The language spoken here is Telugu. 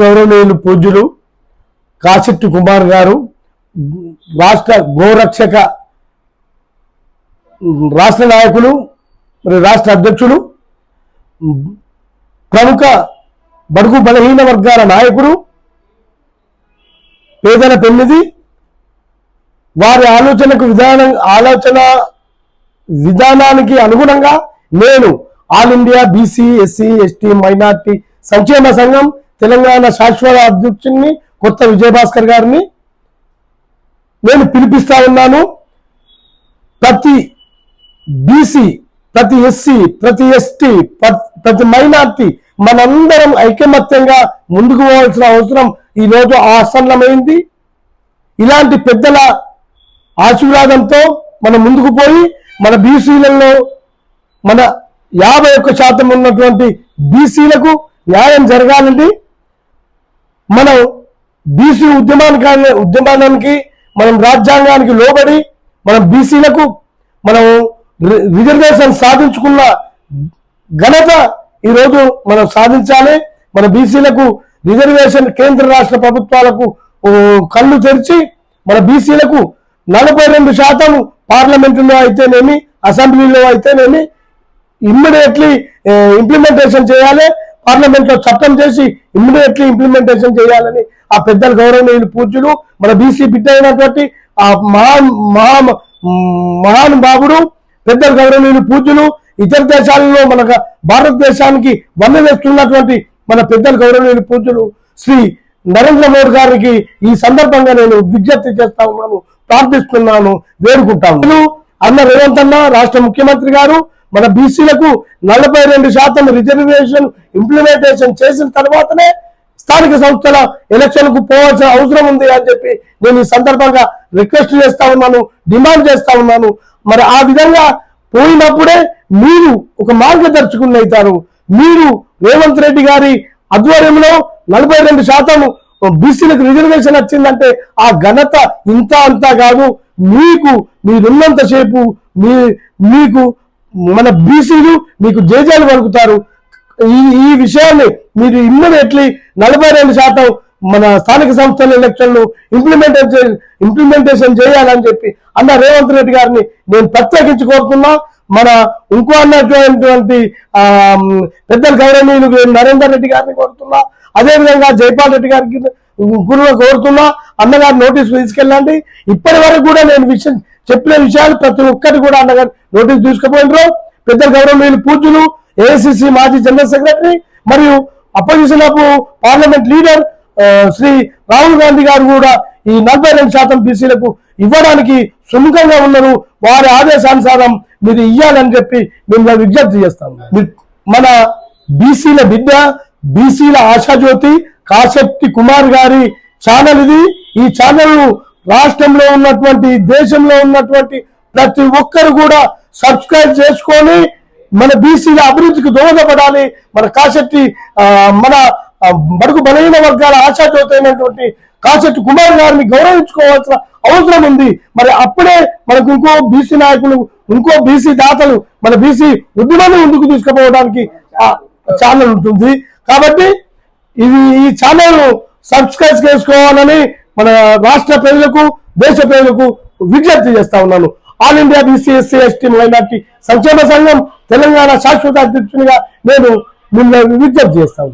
గౌరవనీయులు పూజ్యులు కాశెట్టి కుమార్ గారు రాష్ట్ర గోరక్షక రాష్ట్ర నాయకులు మరి రాష్ట్ర అధ్యక్షులు ప్రముఖ బడుగు బలహీన వర్గాల నాయకుడు పేదల పెన్నిది వారి ఆలోచన విధానానికి అనుగుణంగా నేను all India BC SC ST minority సంక్షేమ సంఘం తెలంగాణ శాశ్వత అధ్యక్షుడిని కొత్త విజయభాస్కర్ గారిని నేను పిలిపిస్తా ఉన్నాను. ప్రతి బీసీ, ప్రతి ఎస్సీ, ప్రతి ఎస్టీ, ప్రతి మైనార్టీ మనందరం ఐకమత్యంగా ముందుకు పోవాల్సిన అవసరం ఈరోజు ఆసన్నమైంది. ఇలాంటి పెద్దల ఆశీర్వాదంతో మనం ముందుకు పోయి మన బీసీలలో మన 51% ఉన్నటువంటి బీసీలకు న్యాయం జరగాలండి. మనం బీసీ ఉద్యమానికి మనం రాజ్యాంగానికి లోబడి మనం బీసీలకు మనం రిజర్వేషన్ సాధించుకున్న ఘనత ఈరోజు మనం సాధించాలి. మన బీసీలకు రిజర్వేషన్ కేంద్ర రాష్ట్ర ప్రభుత్వాలకు కళ్ళు తెరిచి మన బీసీలకు 42% పార్లమెంటులో అయితేనేమి అసెంబ్లీలో అయితేనేమి ఇమ్మీడియట్లీ ఇంప్లిమెంటేషన్ చేయాలి. పార్లమెంట్లో చట్టం చేసి ఇమ్మీడియట్లీ ఇంప్లిమెంటేషన్ చేయాలని ఆ పెద్దల గౌరవనీయులు పూజ్యులు మన బీసీ బిడ్డ అయినటువంటి ఆ మహానుభావుడు పెద్దల గౌరవనీయులు పూజ్యులు ఇతర దేశాలలో మన భారతదేశానికి వన్నెస్తున్నటువంటి మన పెద్దల గౌరవనీయులు పూజ్యులు శ్రీ నరేంద్ర మోడీ గారికి ఈ సందర్భంగా నేను విజ్ఞప్తి చేస్తా ఉన్నాను, ప్రార్థిస్తున్నాను, వేడుకుంటాను. అన్న రేవంత్ అన్న రాష్ట్ర ముఖ్యమంత్రి గారు మన బీసీలకు 42% రిజర్వేషన్ ఇంప్లిమెంటేషన్ చేసిన తర్వాతనే స్థానిక సంస్థల ఎలక్షన్కు పోవాల్సిన అవసరం ఉంది అని చెప్పి నేను ఈ సందర్భంగా రిక్వెస్ట్ చేస్తా ఉన్నాను, డిమాండ్ చేస్తా ఉన్నాను. మరి ఆ విధంగా పోయినప్పుడే మీరు ఒక మార్గదర్శకులు అవుతారు. మీరు రేవంత్ రెడ్డి గారి ఆధ్వర్యంలో 42% బీసీలకు రిజర్వేషన్ వచ్చిందంటే ఆ ఘనత ఇంత అంతా కాదు. మీరున్నంతసేపు మీకు మన బీసీలు మీకు జేజేలు పలుకుతారు. ఈ విషయాన్ని మీరు ఇమ్మీడియట్లీ 42% మన స్థానిక సంస్థల ఎలక్షన్లు ఇంప్లిమెంటేషన్ చేయాలని చెప్పి అన్న రేవంత్ రెడ్డి గారిని నేను ప్రత్యేకించి కోరుతున్నా. మన ఇంకో అన్నటువంటి పెద్దల గౌరవనీయులు నరేందర్ రెడ్డి గారిని కోరుతున్నా. అదేవిధంగా జైపాల్ రెడ్డి గారికి కోరుతున్నా, అన్నగారు నోటీసు తీసుకెళ్ళండి. ఇప్పటి వరకు కూడా నేను చెప్పిన విషయాలు ప్రతి ఒక్కటి కూడా అన్నగారు నోటీసు తీసుకుపోయినారు. పెద్దల గౌరవనీయులు పూజ్యులు ఏఐసిసి మాజీ జనరల్ సెక్రటరీ మరియు opposition of parliament leader Shri Rahul Gandhi గారు కూడా ఈ 42% బీసీలకు ఇవ్వడానికి సుముఖంగా ఉన్నారు. వారి ఆదేశానుసారం మీరు ఇయ్యాలని చెప్పి మేము విజ్ఞప్తి చేస్తాం. మన బీసీల బిడ్డ, బీసీల ఆశాజ్యోతి కాశెట్టి కుమార్ గారి ఛానల్ ఇది. ఈ ఛానల్ రాష్ట్రంలో ఉన్నటువంటి దేశంలో ఉన్నటువంటి ప్రతి ఒక్కరు కూడా సబ్స్క్రైబ్ చేసుకొని మన బీసీల అభివృద్ధికి దోహదపడాలి. మన కాశెట్టి మన బడుగు బలహీన వర్గాల ఆశాజ్యోతి అయినటువంటి కాశెట్టి కుమార్ గారిని గౌరవించుకోవాల్సిన అవసరం ఉంది. మరి అప్పుడే మనకు ఇంకో బీసీ నాయకులు, ఇంకో బీసీ దాతలు మన బీసీ ఉద్యమాన్ని ముందుకు తీసుకుపోవడానికి ఛానల్ ఉంటుంది. కాబట్టి ఈ ఛానల్ సబ్స్క్రైబ్ చేసుకోవాలని మన రాష్ట్ర ప్రజలకు, దేశ ప్రజలకు విజ్ఞప్తి చేస్తా ఉన్నాను. All India BC SC ST minority సంక్షేమ సంఘం తెలంగాణ శాశ్వత అధ్యక్షునిగా నేను విజ్ఞప్తి చేస్తాను.